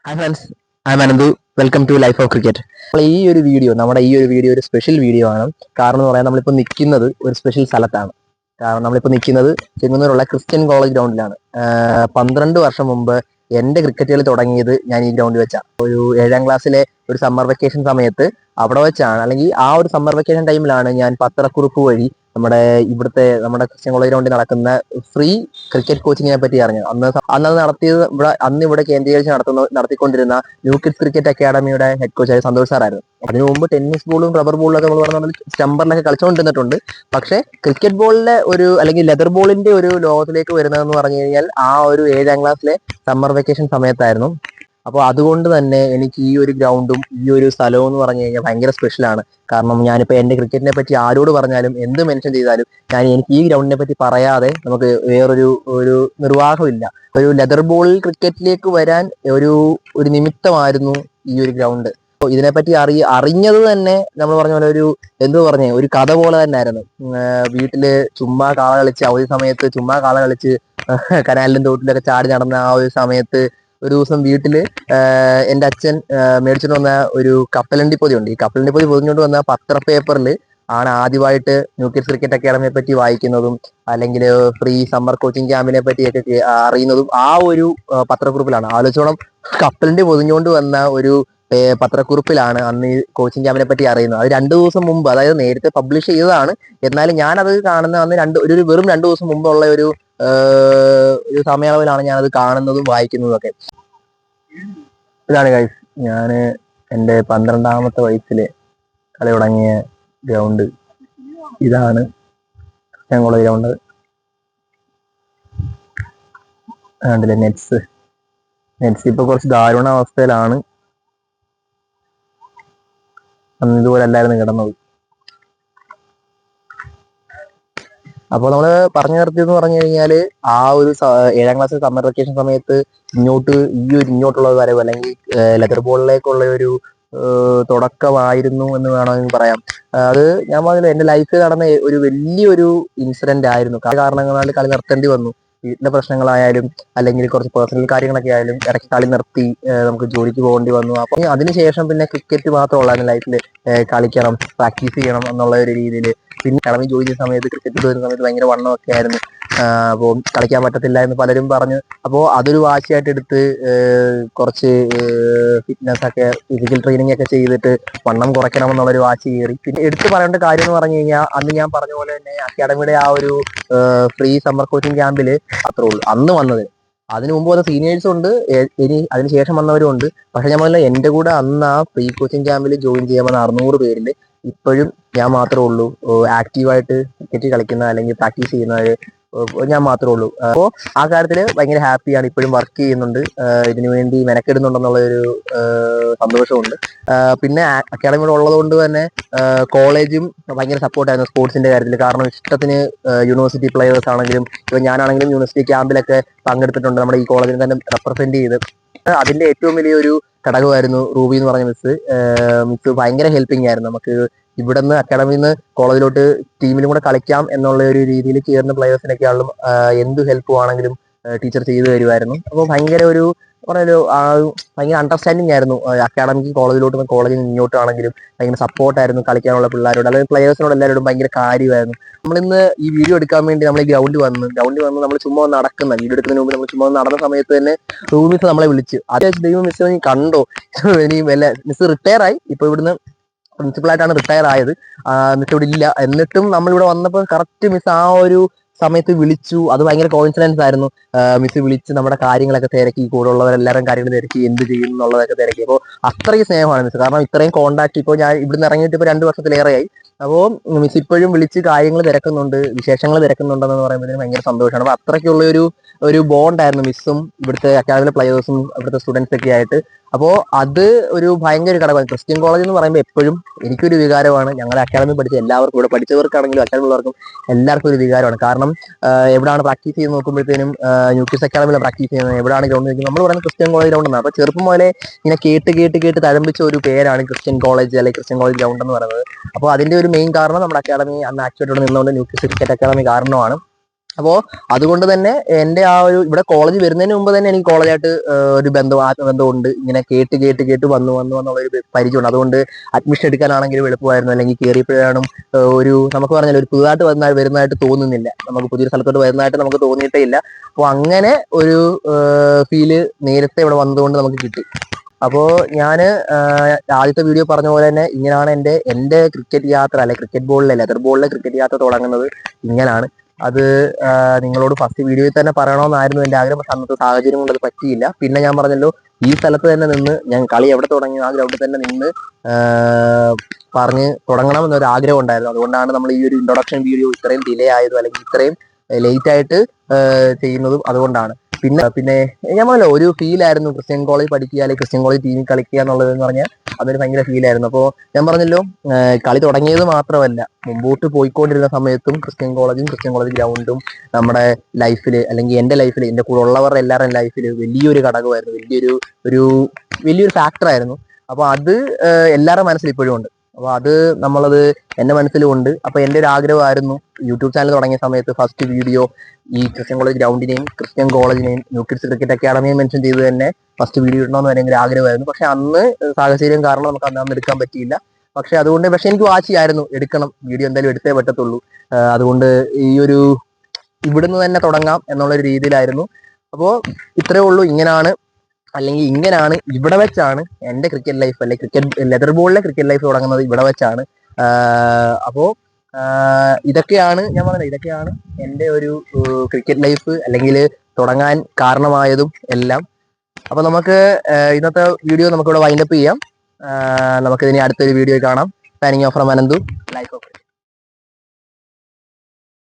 Hi friends, I am Ananthu. Welcome to life of cricket. നമ്മൾ ഈ ഒരു വീഡിയോ ഒരു സ്പെഷ്യൽ വീഡിയോ ആണ്. കാരണം എന്ന് പറയാൻ നമ്മളിപ്പോൾ നിൽക്കുന്നത് ഒരു സ്പെഷ്യൽ സ്ഥലത്താണ്. കാരണം നമ്മളിപ്പോൾ നിൽക്കുന്നത് ചെങ്ങന്നൂരുള്ള ക്രിസ്ത്യൻ കോളേജ് ഗ്രൗണ്ടിലാണ്. 12 വർഷം മുമ്പ് എൻ്റെ ക്രിക്കറ്റ് കളി തുടങ്ങിയത് ഞാൻ ഈ ഗ്രൗണ്ടിൽ വെച്ചാണ്. ഒരു 7ാം ക്ലാസ്സിലെ ഒരു സമ്മർ വെക്കേഷൻ സമയത്ത് അവിടെ വെച്ചാണ്, അല്ലെങ്കിൽ ആ ഒരു സമ്മർ വെക്കേഷൻ ടൈമിലാണ് ഞാൻ പത്രക്കുറിപ്പ് വഴി നമ്മുടെ ക്രിസ്ത്യൻ കോളേജ് ഗ്രൗണ്ടിൽ നടക്കുന്ന ഫ്രീ ക്രിക്കറ്റ് കോച്ചിങ്ങിനെ പറ്റി അറിഞ്ഞത്. അന്നത് നടത്തിയത് ഇവിടെ കേന്ദ്രീകരിച്ച് നടത്തിക്കൊണ്ടിരുന്ന ന്യൂ കിഡ്സ് ക്രിക്കറ്റ് അക്കാഡമിയുടെ ഹെഡ് കോച്ചായ സന്തോഷ് സാറായിരുന്നു. അതിനു മുമ്പ് ടെന്നീസ് ബോളും റബ്ബർ ബോളും ഒക്കെ നമ്മൾ പറഞ്ഞ സ്റ്റംബറിലൊക്കെ കളിച്ചുകൊണ്ടിരുന്നിട്ടുണ്ട്. പക്ഷേ ക്രിക്കറ്റ് ബോളിലെ അല്ലെങ്കിൽ ലെതർ ബോളിന്റെ ഒരു ലോകത്തിലേക്ക് വരുന്നതെന്ന് പറഞ്ഞു കഴിഞ്ഞാൽ ആ ഒരു 7ാം ക്ലാസ്സിലെ സമ്മർ വെക്കേഷൻ സമയത്തായിരുന്നു. അപ്പോൾ അതുകൊണ്ട് തന്നെ എനിക്ക് ഈ ഒരു ഗ്രൗണ്ടും ഈ ഒരു സ്ഥലവും എന്ന് പറഞ്ഞു കഴിഞ്ഞാൽ ഭയങ്കര സ്പെഷ്യലാണ്. കാരണം ഞാനിപ്പോൾ എൻ്റെ ക്രിക്കറ്റിനെ പറ്റി ആരോട് പറഞ്ഞാലും എന്ത് മെൻഷൻ ചെയ്താലും എനിക്ക് ഈ ഗ്രൗണ്ടിനെ പറ്റി പറയാതെ നമുക്ക് ഒരു നിർവാഹമില്ല. ഒരു ലെതർ ബോൾ ക്രിക്കറ്റിലേക്ക് വരാൻ ഒരു ഒരു നിമിത്തമായിരുന്നു ഈ ഒരു ഗ്രൗണ്ട്. അപ്പോൾ ഇതിനെപ്പറ്റി അറിഞ്ഞത് തന്നെ നമ്മൾ പറഞ്ഞ പോലെ ഒരു കഥ പോലെ തന്നെ ആയിരുന്നു. വീട്ടില് ചുമ്മാ കാള കളിച്ച്, അവധി സമയത്ത് ചുമ്മാ കാള കളിച്ച് കനാലിലും തോട്ടിലൊക്കെ ചാടി നടന്ന ആ ഒരു സമയത്ത് ഒരു ദിവസം വീട്ടില് എൻ്റെ അച്ഛൻ മേടിച്ചിട്ട് വന്ന ഒരു കപ്പലണ്ടി പൊതിയുണ്ട്. ഈ കപ്പലണ്ടി പൊതി പൊതിഞ്ഞുകൊണ്ട് വന്ന പത്രപേപ്പറിൽ ആണ് ആദ്യമായിട്ട് ന്യൂ കിഡ്സ് ക്രിക്കറ്റ് അക്കാഡമിയെ പറ്റി വായിക്കുന്നതും അല്ലെങ്കിൽ ഫ്രീ സമ്മർ കോച്ചിങ് ക്യാമ്പിനെ പറ്റിയൊക്കെ അറിയുന്നതും ആ ഒരു പത്രക്കുറിപ്പിലാണ്. ആലോചിച്ചോളം, കപ്പലിന്റെ പൊതിഞ്ഞുകൊണ്ട് വന്ന ഒരു പത്രക്കുറിപ്പിലാണ് അന്ന് ഈ കോച്ചിങ് ക്യാമ്പിനെ പറ്റി അറിയുന്നത്. അത് 2 ദിവസം മുമ്പ്, അതായത് നേരത്തെ പബ്ലിഷ് ചെയ്തതാണ്, എന്നാലും ഞാനത് കാണുന്ന അന്ന് വെറും 2 ദിവസം മുമ്പുള്ള ഒരു സമയളവിലാണ് ഞാനത് കാണുന്നതും വായിക്കുന്നതും ഒക്കെ. ഇതാണ് ഗൈസ്, ഞാൻ എൻ്റെ 12ാമത്തെ വയസ്സിൽ കളി തുടങ്ങിയ ഗ്രൗണ്ട് ഇതാണ്. ഞങ്ങളുടെ ഗ്രൗണ്ട് കണ്ടില്ലേ, നെറ്റ്സ് ഇപ്പൊ കുറച്ച് ദാരുണ അവസ്ഥയിലാണ്. അന്ന് ഇതുപോലെ അല്ലായിരുന്നു കിടന്നത്. അപ്പോൾ നമ്മൾ പറഞ്ഞു നിർത്തിയെന്ന് പറഞ്ഞു കഴിഞ്ഞാൽ ആ ഒരു 7ാം ക്ലാസ് സമ്മർ വെക്കേഷൻ സമയത്ത് ഇങ്ങോട്ടുള്ള വരവ്, അല്ലെങ്കിൽ ലെതർ ബോളിലേക്കുള്ള ഒരു തുടക്കമായിരുന്നു എന്ന് വേണമെങ്കിൽ പറയാം. അത് ഞാൻ പറഞ്ഞില്ല, എൻ്റെ ലൈഫിൽ നടന്ന ഒരു വലിയൊരു ഇൻസിഡന്റ് ആയിരുന്നു. കാരണങ്ങളാൽ കളി നിർത്തേണ്ടി വന്നു. വീട്ടിലെ പ്രശ്നങ്ങളായാലും അല്ലെങ്കിൽ കുറച്ച് പേഴ്സണൽ കാര്യങ്ങളൊക്കെ ആയാലും ഇടയ്ക്ക് കളി നിർത്തി നമുക്ക് ജോലിക്ക് പോകേണ്ടി വന്നു. അപ്പം അതിനുശേഷം പിന്നെ ക്രിക്കറ്റ് മാത്രമുള്ളായിരുന്നു ലൈഫിൽ. കളിക്കണം, പ്രാക്ടീസ് ചെയ്യണം എന്നുള്ള ഒരു രീതിയിൽ. പിന്നെ അക്കാഡമി ജോയിൻ ചെയ്യുന്ന സമയത്ത്, ക്രിക്കറ്റ് വരുന്ന സമയത്ത് ഭയങ്കര വണ്ണമൊക്കെ ആയിരുന്നു. അപ്പോൾ കളിക്കാൻ പറ്റത്തില്ല എന്ന് പലരും പറഞ്ഞു. അപ്പോൾ അതൊരു വാശിയായിട്ട് എടുത്ത് കുറച്ച് ഫിറ്റ്നസ് ഒക്കെ, ഫിസിക്കൽ ട്രെയിനിങ് ഒക്കെ ചെയ്തിട്ട് വണ്ണം കുറയ്ക്കണം എന്നുള്ളൊരു വാശി കയറി. പിന്നെ എടുത്തു പറയേണ്ട കാര്യം എന്ന് പറഞ്ഞു കഴിഞ്ഞാൽ, അന്ന് ഞാൻ പറഞ്ഞ പോലെ തന്നെ അക്കാഡമിയുടെ ആ ഒരു ഫ്രീ സമ്മർ കോച്ചിങ് ക്യാമ്പിൽ അത്രേ ഉള്ളൂ അന്ന് വന്നത്. അതിനു മുമ്പ് വന്ന സീനിയേഴ്സും ഉണ്ട്, ഇനി അതിനുശേഷം വന്നവരും ഉണ്ട്. പക്ഷെ ഞാൻ പറഞ്ഞില്ല, എൻ്റെ കൂടെ അന്ന് ആ ഫ്രീ കോച്ചിങ് ക്യാമ്പിൽ ജോയിൻ ചെയ്യാൻ വന്ന 600 പേരിൽ ഇപ്പോഴും ഞാൻ മാത്രമേ ഉള്ളൂ ആക്റ്റീവായിട്ട് ക്രിക്കറ്റ് കളിക്കുന്ന അല്ലെങ്കിൽ പ്രാക്ടീസ് ചെയ്യുന്നവര്. ഞാൻ മാത്രമേ ഉള്ളൂ. അപ്പോൾ ആ കാര്യത്തിൽ ഭയങ്കര ഹാപ്പിയാണ്. ഇപ്പോഴും വർക്ക് ചെയ്യുന്നുണ്ട്, ഇതിനു വേണ്ടി മെനക്കെടുന്നുണ്ടെന്നുള്ള ഒരു സന്തോഷമുണ്ട്. പിന്നെ അക്കാഡമിയുടെ ഉള്ളത് കൊണ്ട് തന്നെ കോളേജും ഭയങ്കര സപ്പോർട്ടായിരുന്നു സ്പോർട്സിന്റെ കാര്യത്തിൽ. കാരണം ഇഷ്ടത്തിന് യൂണിവേഴ്സിറ്റി പ്ലെയേഴ്സ് ആണെങ്കിലും, ഇപ്പൊ ഞാനാണെങ്കിലും യൂണിവേഴ്സിറ്റി ക്യാമ്പിലൊക്കെ പങ്കെടുത്തിട്ടുണ്ട്, നമ്മുടെ ഈ കോളേജിനെ തന്നെ റെപ്രസെന്റ് ചെയ്ത്. അതിന്റെ ഏറ്റവും വലിയൊരു ഘടകമായിരുന്നു റൂബി എന്ന് പറഞ്ഞ മിസ് ഭയങ്കര ഹെൽപ്പിംഗ് ആയിരുന്നു. നമുക്ക് ഇവിടെ നിന്ന് അക്കാഡമിയിൽ നിന്ന് കോളേജിലോട്ട് ടീമിലും കൂടെ കളിക്കാം എന്നുള്ള ഒരു രീതിയിൽ ചേർന്ന പ്ലെയേഴ്സിനൊക്കെയാണെങ്കിലും എന്ത് ഹെൽപ്പ് ആണെങ്കിലും ടീച്ചർ ചെയ്തു തരുമായിരുന്നു. അപ്പോൾ ഭയങ്കര ഭയങ്കര അണ്ടർസ്റ്റാൻഡിങ് ആയിരുന്നു അക്കാഡമിക്ക് കോളേജിലോട്ടും കോളേജിൽ നിന്ന് ഇങ്ങോട്ടാണെങ്കിലും. ഭയങ്കര സപ്പോർട്ടായിരുന്നു കളിക്കാനുള്ള പിള്ളേരോട്, അല്ലെങ്കിൽ പ്ലെയേഴ്സിനോട് എല്ലാവരോടും ഭയങ്കര കാര്യമായിരുന്നു. നമ്മളിന്ന് ഈ വീഡിയോ എടുക്കാൻ വേണ്ടി നമ്മൾ ഈ ഗ്രൗണ്ടിൽ വന്ന് നമ്മൾ ചുമ്മാ നടക്കുന്ന വീഡിയോ എടുക്കുന്നതിന് മുമ്പ് നമ്മൾ ചുമ്മാ നടന്ന സമയത്ത് തന്നെ റൂബി മിസ് നമ്മളെ വിളിച്ച്, അത് ദൈവം മിസ് നീ കണ്ടോ, ഇനി മിസ് റിട്ടയർ ആയി, ഇപ്പൊ ഇവിടുന്ന് പ്രിൻസിപ്പളായിട്ടാണ് റിട്ടയർ ആയത്. മിസ് ഇവിടെ ഇല്ല. എന്നിട്ടും നമ്മളിവിടെ വന്നപ്പോൾ കറക്റ്റ് മിസ് ആ ഒരു സമയത്ത് വിളിച്ചു. അത് ഭയങ്കര കോയിൻസിഡൻസ് ആയിരുന്നു. മിസ് വിളിച്ച് നമ്മുടെ കാര്യങ്ങളൊക്കെ തിരക്കി, കൂടെ ഉള്ളവരെല്ലാവരും കാര്യങ്ങൾ തിരക്കി, എന്ത് ചെയ്യും എന്നുള്ളതൊക്കെ തിരക്കി. അപ്പോൾ അത്രയും സ്നേഹമാണ് മിസ്. കാരണം ഇത്രയും കോണ്ടാക്ട്, ഇപ്പോൾ ഞാൻ ഇവിടുന്ന് ഇറങ്ങിയിട്ട് ഇപ്പോൾ 2 വർഷത്തിലേറെയായി. അപ്പോൾ മിസ് ഇപ്പോഴും വിളിച്ച് കാര്യങ്ങൾ തിരക്കുന്നുണ്ട്, വിശേഷങ്ങൾ തിരക്കുന്നുണ്ടെന്ന് പറയുമ്പോൾ ഭയങ്കര സന്തോഷമാണ്. അപ്പോൾ അത്രയ്ക്കുള്ള ഒരു ബോണ്ടായിരുന്നു മിസ്സും ഇവിടുത്തെ അക്കാദമിയിലെ പ്ലെയേഴ്സും ഇവിടുത്തെ സ്റ്റുഡൻസ് ഒക്കെ ആയിട്ട്. അപ്പോൾ അത് ഒരു ഭയങ്കര ഘടകമാണ്. ക്രിസ്ത്യൻ കോളേജ് എന്ന് പറയുമ്പോൾ എപ്പോഴും എനിക്കൊരു വികാരമാണ്. ഞങ്ങളുടെ അക്കാദമി പഠിച്ച എല്ലാവർക്കും, ഇവിടെ പഠിച്ചവർക്കാണെങ്കിലും അക്കാദമിയുള്ളവർക്കും എല്ലാവർക്കും ഒരു വികാരമാണ്. കാരണം എവിടെയാണ് പ്രാക്ടീസ് ചെയ്ത് നോക്കുമ്പോഴത്തേനും ന്യൂ കിഡ്സ് അക്കാദമിയിലാണ് പ്രാക്ടീസ് ചെയ്യുന്നത്, എവിടെയാണ് ഗ്രൗണ്ട് ചെയ്യുന്നത്, നമ്മൾ പറയുന്നത് ക്രിസ്ത്യൻ കോളേജ് ഗ്രൗണ്ട് എന്നാണ്. അപ്പോൾ ചെറുപ്പം മുതലേ ഇങ്ങനെ കേട്ട് തഴമ്പിച്ച ഒരു പേരാണ് ക്രിസ്ത്യൻ കോളേജ് അല്ലെങ്കിൽ ക്രിസ്ത്യൻ കോളേജ് ഗ്രൗണ്ട് എന്ന് പറയുന്നത്. അപ്പോൾ അതിന്റെ ഒരു മെയിൻ കാരണം നമ്മുടെ അക്കാദമി അന്ന് ആക്ച്വലായിട്ട് നിന്നുകൊണ്ട് ന്യൂ കിഡ്സ് ക്രിക്കറ്റ് അക്കാദമി കാരണമാണ്. അപ്പോൾ അതുകൊണ്ട് തന്നെ എൻ്റെ ആ ഒരു ഇവിടെ കോളേജ് വരുന്നതിന് മുമ്പ് തന്നെ എനിക്ക് കോളേജായിട്ട് ഒരു ആത്മബന്ധമുണ്ട്. ഇങ്ങനെ കേട്ട് കേട്ട് കേട്ട് വന്നുള്ള ഒരു പരിചയമുണ്ട്. അതുകൊണ്ട് അഡ്മിഷൻ എടുക്കാനാണെങ്കിലും എളുപ്പമായിരുന്നു. അല്ലെങ്കിൽ കയറിയപ്പോഴാണ് നമുക്ക് പറഞ്ഞാൽ ഒരു പുതുതായിട്ട് വരുന്നതായിട്ട് തോന്നുന്നില്ല. നമുക്ക് പുതിയൊരു സ്ഥലത്തോട്ട് വരുന്നതായിട്ട് നമുക്ക് തോന്നിയിട്ടേ ഇല്ല. അപ്പോൾ അങ്ങനെ ഒരു ഫീല് നേരത്തെ ഇവിടെ വന്നതുകൊണ്ട് നമുക്ക് കിട്ടി. അപ്പോൾ ഞാൻ ആദ്യത്തെ വീഡിയോ പറഞ്ഞ പോലെ തന്നെ ഇങ്ങനെയാണ് എൻ്റെ ക്രിക്കറ്റ് യാത്ര, അല്ലെ ലെതർ ബോളിലെ ക്രിക്കറ്റ് യാത്ര തുടങ്ങുന്നത് ഇങ്ങനെയാണ്. അത് നിങ്ങളോട് ഫസ്റ്റ് വീഡിയോയിൽ തന്നെ പറയണമെന്നായിരുന്നു എൻ്റെ ആഗ്രഹം. പക്ഷെ അന്നത്തെ സാഹചര്യം കൊണ്ട് അത് പറ്റിയില്ല. പിന്നെ ഞാൻ പറഞ്ഞല്ലോ, ഈ സ്ഥലത്ത് തന്നെ നിന്ന് ഞാൻ കളി എവിടെ തുടങ്ങി ആ ഗ്രൗണ്ടിൽ തന്നെ നിന്ന് പറഞ്ഞ് തുടങ്ങണം എന്നൊരു ആഗ്രഹം ഉണ്ടായിരുന്നു. അതുകൊണ്ടാണ് നമ്മൾ ഈ ഒരു ഇൻട്രൊഡക്ഷൻ വീഡിയോ ഇത്രയും ഡിലേ ആയതും അല്ലെങ്കിൽ ഇത്രയും ലേറ്റ് ആയിട്ട് ചെയ്യുന്നതും അതുകൊണ്ടാണ്. പിന്നെ ഞാൻ പറഞ്ഞല്ലോ, ഒരു ഫീലായിരുന്നു ക്രിസ്ത്യൻ കോളേജ് പഠിക്കുക അല്ലെങ്കിൽ ക്രിസ്ത്യൻ കോളേജ് ടീമിൽ കളിക്കുക എന്നുള്ളതെന്ന് പറഞ്ഞാൽ അതൊരു ഭയങ്കര ഫീലായിരുന്നു. അപ്പോൾ ഞാൻ പറഞ്ഞല്ലോ, കളി തുടങ്ങിയത് മാത്രമല്ല, മുമ്പോട്ട് പോയിക്കൊണ്ടിരുന്ന സമയത്തും ക്രിസ്ത്യൻ കോളേജ് ഗ്രൗണ്ടും നമ്മുടെ ലൈഫിൽ, അല്ലെങ്കിൽ എൻ്റെ ലൈഫിൽ, എൻ്റെ കൂടെ ഉള്ളവരുടെ എല്ലാവരുടെയും ലൈഫിൽ വലിയൊരു ഘടകമായിരുന്നു, വലിയൊരു ഫാക്ടറായിരുന്നു. അപ്പോൾ അത് എല്ലാവരുടെ മനസ്സിൽ ഇപ്പോഴും ഉണ്ട്. അപ്പോൾ അത് എൻ്റെ മനസ്സിലും ഉണ്ട്. അപ്പോൾ എൻ്റെ ഒരു ആഗ്രഹമായിരുന്നു യൂട്യൂബ് ചാനൽ തുടങ്ങിയ സമയത്ത് ഫസ്റ്റ് വീഡിയോ ഈ ക്രിസ്ത്യൻ കോളേജ് ഗ്രൗണ്ടിനെയും ക്രിസ്ത്യൻ കോളേജിനെയും ന്യൂ കിഡ്സ് ക്രിക്കറ്റ് അക്കാഡമിയെ മെൻഷൻ ചെയ്ത് തന്നെ ഫസ്റ്റ് വീഡിയോ ഇടണമെന്ന് ഭയങ്കര ആഗ്രഹമായിരുന്നു. പക്ഷെ അന്ന് സാഹചര്യം കാരണം നമുക്ക് അന്ന് എടുക്കാൻ പറ്റിയില്ല. പക്ഷെ എനിക്ക് വാശിയായിരുന്നു, എടുക്കണം, വീഡിയോ എന്തായാലും എടുത്തേ പറ്റത്തുള്ളൂ. അതുകൊണ്ട് ഇവിടുന്ന് തന്നെ തുടങ്ങാം എന്നുള്ളൊരു രീതിയിലായിരുന്നു. അപ്പോൾ ഇത്രയേ ഉള്ളൂ. ഇങ്ങനെയാണ് ഇവിടെ വെച്ചാണ് എൻ്റെ ക്രിക്കറ്റ് ലൈഫ്, അല്ലെങ്കിൽ ലെതർ ബോളിലെ ക്രിക്കറ്റ് ലൈഫ് തുടങ്ങുന്നത് ഇവിടെ വെച്ചാണ്. അപ്പോൾ ഇതൊക്കെയാണ് ഞാൻ പറഞ്ഞത്, ഇതൊക്കെയാണ് എൻ്റെ ഒരു ക്രിക്കറ്റ് ലൈഫ് അല്ലെങ്കിൽ തുടങ്ങാൻ കാരണമായതും എല്ലാം. അപ്പൊ നമുക്ക് ഇന്നത്തെ വീഡിയോ നമുക്കിവിടെ വൈൻഡപ്പ് ചെയ്യാം. നമുക്കിതിനി അടുത്തൊരു വീഡിയോ കാണാം. Signing off from Ananthu. Life of